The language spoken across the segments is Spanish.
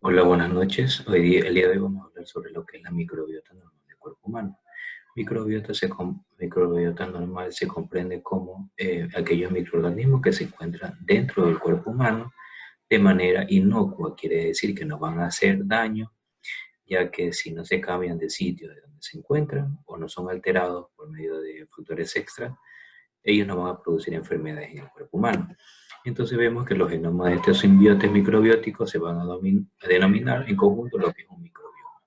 Hola, buenas noches. El día de hoy vamos a hablar sobre lo que es la microbiota normal del cuerpo humano. Microbiota normal se comprende como aquellos microorganismos que se encuentran dentro del cuerpo humano de manera inocua, quiere decir que no van a hacer daño, ya que si no se cambian de sitio de donde se encuentran o no son alterados por medio de factores extra, ellos no van a producir enfermedades en el cuerpo humano. Entonces vemos que los genomas de estos simbiontes microbióticos se van a denominar en conjunto lo que es un microbioma.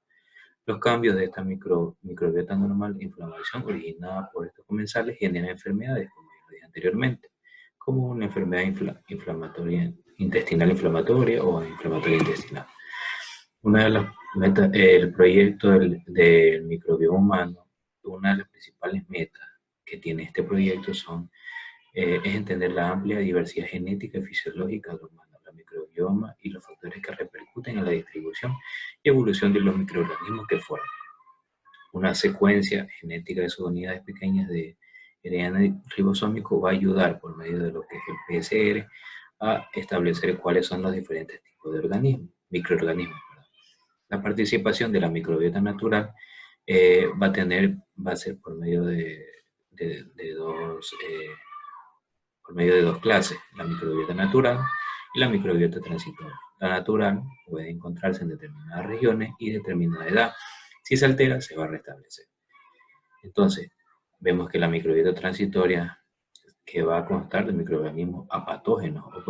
Los cambios de esta microbiota normal de inflamación originada por estos comensales generan enfermedades, como ya lo dije anteriormente, como una enfermedad inflamatoria intestinal inflamatoria o inflamatoria intestinal. Una de las metas, el proyecto del microbioma humano, una de las principales metas que tiene este proyecto es entender la amplia diversidad genética y fisiológica del humano, la microbioma y los factores que repercuten en la distribución y evolución de los microorganismos que forman. Una secuencia genética de sus unidades pequeñas de ARN ribosómico va a ayudar por medio de lo que es el PCR a establecer cuáles son los diferentes tipos de microorganismos. La participación de la microbiota natural va a ser por medio de dos por medio de dos clases, la microbiota natural y la microbiota transitoria. La natural puede encontrarse en determinadas regiones y determinada edad. Si se altera, se va a restablecer. Entonces, vemos que la microbiota transitoria, que va a constar de microorganismos apatógenos o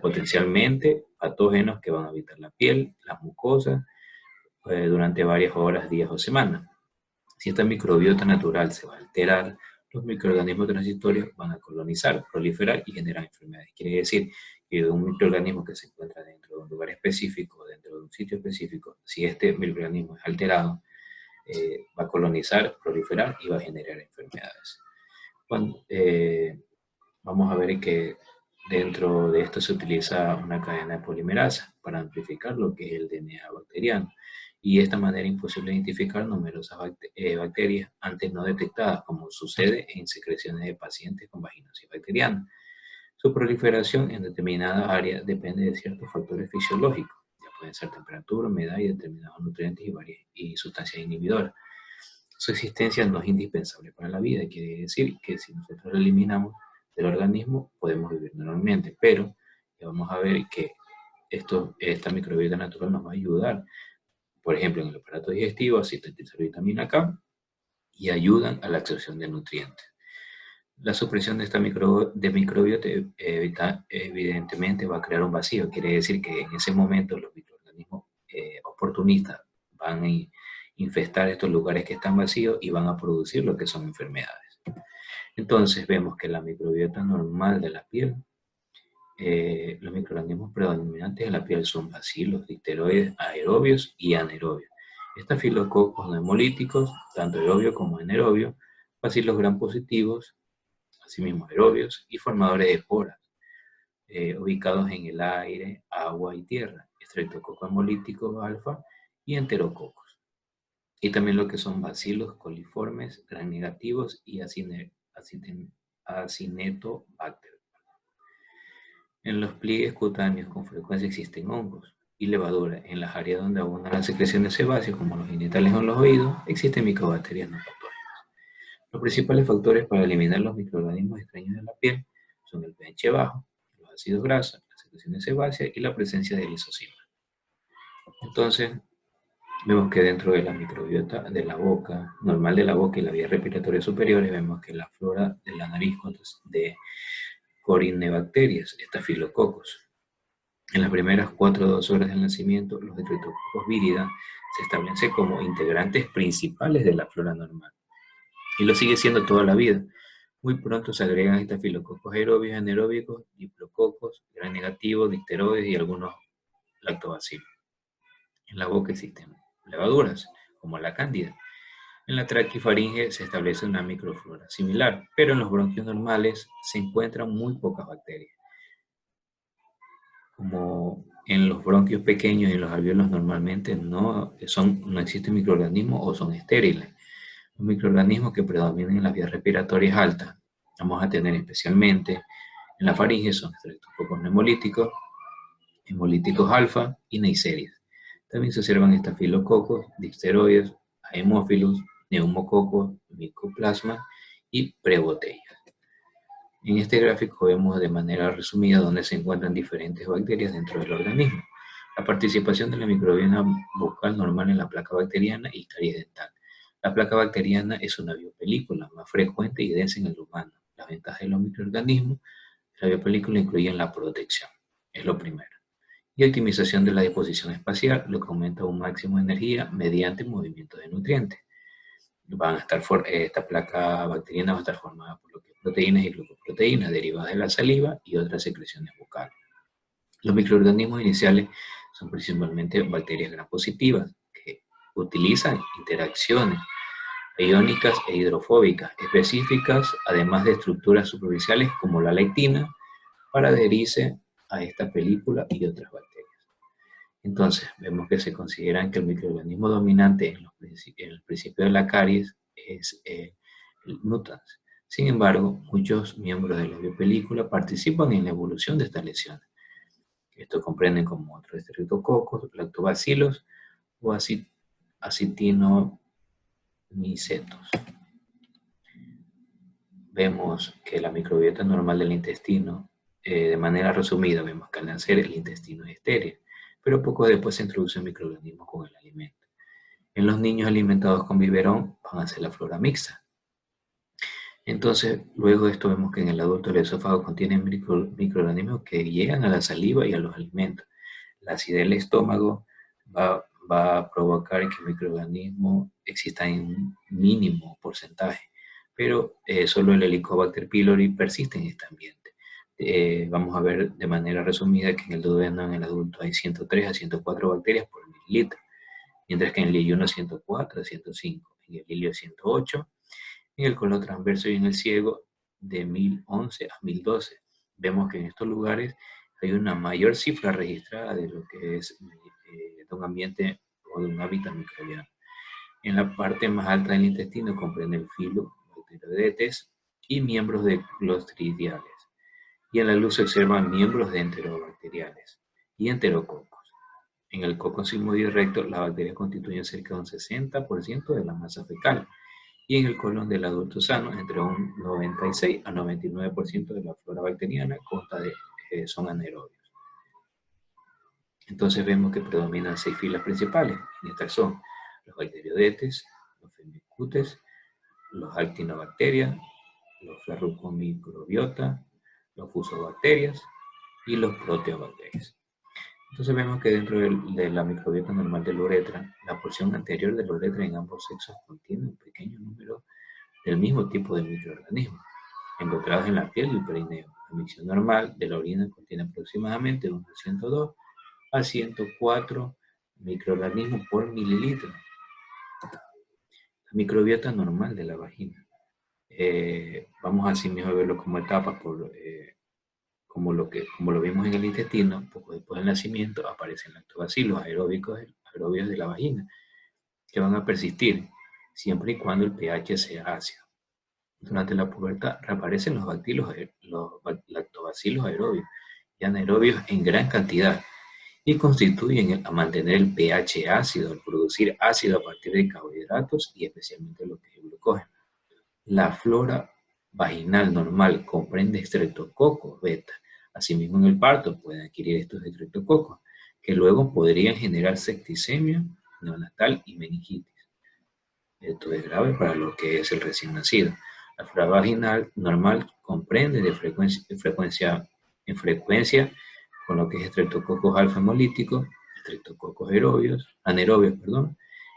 potencialmente patógenos que van a habitar la piel, las mucosas, durante varias horas, días o semanas. Si esta microbiota natural se va a alterar, los microorganismos transitorios van a colonizar, proliferar y generar enfermedades. Quiere decir que de un microorganismo que se encuentra dentro de un lugar específico, dentro de un sitio específico, si este microorganismo es alterado, va a colonizar, proliferar y va a generar enfermedades. Vamos a ver que dentro de esto se utiliza una cadena de polimerasa para amplificar lo que es el DNA bacteriano. Y de esta manera es imposible identificar numerosas bacterias antes no detectadas, como sucede en secreciones de pacientes con vaginosis bacteriana. Su proliferación en determinada área depende de ciertos factores fisiológicos, ya pueden ser temperatura, humedad y determinados nutrientes y sustancias inhibidoras. Su existencia no es indispensable para la vida, quiere decir que si nosotros la eliminamos del organismo podemos vivir normalmente, pero ya vamos a ver que esta microbiota natural nos va a ayudar, por ejemplo, en el aparato digestivo a sintetizar vitamina K y ayudan a la absorción de nutrientes. La supresión de esta microbiota evidentemente va a crear un vacío, quiere decir que en ese momento los microorganismos oportunistas van a infestar estos lugares que están vacíos y van a producir lo que son enfermedades. Entonces vemos que la microbiota normal de la piel, los microorganismos predominantes en la piel son bacilos, difteroides, aerobios y anaerobios. Estafilococos no hemolíticos, tanto aerobios como anaerobios, bacilos gram positivos, asimismo aerobios, y formadores de esporas, ubicados en el aire, agua y tierra, estreptococo hemolítico alfa y enterococos. Y también lo que son bacilos coliformes, gram negativos y acinetobacter. En los pliegues cutáneos con frecuencia existen hongos y levaduras. En las áreas donde abundan las secreciones sebáceas, como los genitales o los oídos, existen microbacterias no patógenas. Los principales factores para eliminar los microorganismos extraños de la piel son el pH bajo, los ácidos grasos, las secreciones sebáceas y la presencia de lisocima. Entonces, vemos que dentro de la microbiota de la boca, normal de la boca y la vía respiratoria superiores, vemos que la flora de la nariz de corinebacterias, estafilococos. En las primeras 4 o 2 horas del nacimiento, los estreptococos vírida se establecen como integrantes principales de la flora normal. Y lo sigue siendo toda la vida. Muy pronto se agregan estafilococos aerobios, anaeróbicos, diplococos, gram negativos, difteroides y algunos lactobacilos. En la boca existen levaduras, como la cándida. En la traquifaringe se establece una microflora similar, pero en los bronquios normales se encuentran muy pocas bacterias. Como en los bronquios pequeños y en los alvéolos normalmente no existen microorganismos o son estériles. Los microorganismos que predominan en las vías respiratorias altas, vamos a tener especialmente en la faringe, son estreptococos hemolíticos alfa y neisseria. También se observan estafilococos, difteroides, haemophilus, neumococos, micoplasma y prebotellas. En este gráfico vemos de manera resumida dónde se encuentran diferentes bacterias dentro del organismo. La participación de la microbiota bucal normal en la placa bacteriana y caries dental. La placa bacteriana es una biopelícula más frecuente y densa en el humano. Las ventajas de los microorganismos de la biopelícula incluyen la protección, es lo primero, y optimización de la disposición espacial, lo que aumenta un máximo de energía mediante movimiento de nutrientes. Esta placa bacteriana va a estar formada por lo que es proteínas y glucoproteínas derivadas de la saliva y otras secreciones bucales. Los microorganismos iniciales son principalmente bacterias gram positivas que utilizan interacciones iónicas e hidrofóbicas específicas, además de estructuras superficiales como la lectina, para adherirse a esta película y otras bacterias. Entonces, vemos que se consideran que el microorganismo dominante en el principio de la caries es el mutans. Sin embargo, muchos miembros de la biopelícula participan en la evolución de estas lesiones. Estos comprenden como otros estreptococos, lactobacilos o acitinomicetos. Vemos que la microbiota normal del intestino, de manera resumida, vemos que al nacer el intestino es estéril, pero poco después se introducen microorganismos con el alimento. En los niños alimentados con biberón van a ser la flora mixta. Entonces, luego de esto vemos que en el adulto el esófago contiene microorganismos que llegan a la saliva y a los alimentos. La acidez del estómago va a provocar que el microorganismo exista en un mínimo porcentaje, pero solo el Helicobacter pylori persiste en este ambiente. Vamos a ver de manera resumida que en el duodeno en el adulto hay 103 a 104 bacterias por mililitro, mientras que en el yeyuno 104 a 105, en el ilio 108, en el colon transverso y en el ciego de 1011 a 1012. Vemos que en estos lugares hay una mayor cifra registrada de lo que es de un ambiente o de un hábitat microbiano. En la parte más alta del intestino comprende el filo, Bacteroidetes y miembros de Clostridiales. Y en la luz se observan miembros de enterobacteriales y enterococos. En el coco sigmoide recto, las bacterias constituyen cerca de un 60% de la masa fecal. Y en el colon del adulto sano, entre un 96 a 99% de la flora bacteriana son anaerobios. Entonces vemos que predominan 6 filas principales. Y estas son los bacteriodetes, los firmicutes, los actinobacterias, los ferrucomicrobiota, los fusobacterias y los proteobacterias. Entonces vemos que dentro de la microbiota normal de la uretra, la porción anterior de la uretra en ambos sexos contiene un pequeño número del mismo tipo de microorganismos, encontrados en la piel y el perineo. La micción normal de la orina contiene aproximadamente unos 102 a 104 microorganismos por mililitro. La microbiota normal de la vagina. Vamos así mismo a verlo como etapas, como lo vimos en el intestino. Poco después del nacimiento aparecen lactobacilos aerobios de la vagina, que van a persistir siempre y cuando el pH sea ácido. Durante la pubertad reaparecen los lactobacilos aerobios y anaerobios en gran cantidad y constituyen a mantener el pH ácido al producir ácido a partir de carbohidratos y especialmente lo que es el glucógeno. La flora vaginal normal comprende estreptococos beta. Asimismo, en el parto pueden adquirir estos estreptococos que luego podrían generar septicemia neonatal y meningitis. Esto es grave para lo que es el recién nacido. La flora vaginal normal comprende en frecuencia con lo que es estreptococos alfa hemolíticos, estreptococos anaerobios,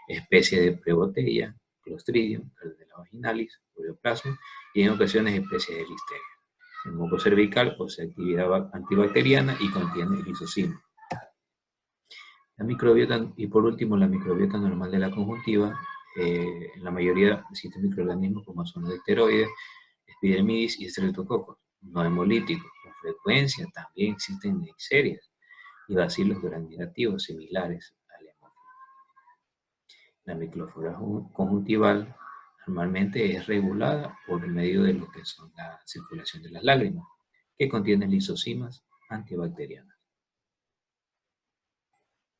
especies de prebotella, Clostridium, Candela vaginalis, Ureoplasma y en ocasiones especies de Listeria. El moco cervical posee actividad antibacteriana y contiene lisocima. Y por último, la microbiota normal de la conjuntiva. En la mayoría existen microorganismos como son los difteroides, epidermidis y estreptococos no hemolíticos. Con frecuencia también existen neiserias y bacilos gram-negativos similares al hemófilo. La microflora conjuntival normalmente es regulada por medio de lo que son la circulación de las lágrimas, que contienen lisocimas antibacterianas.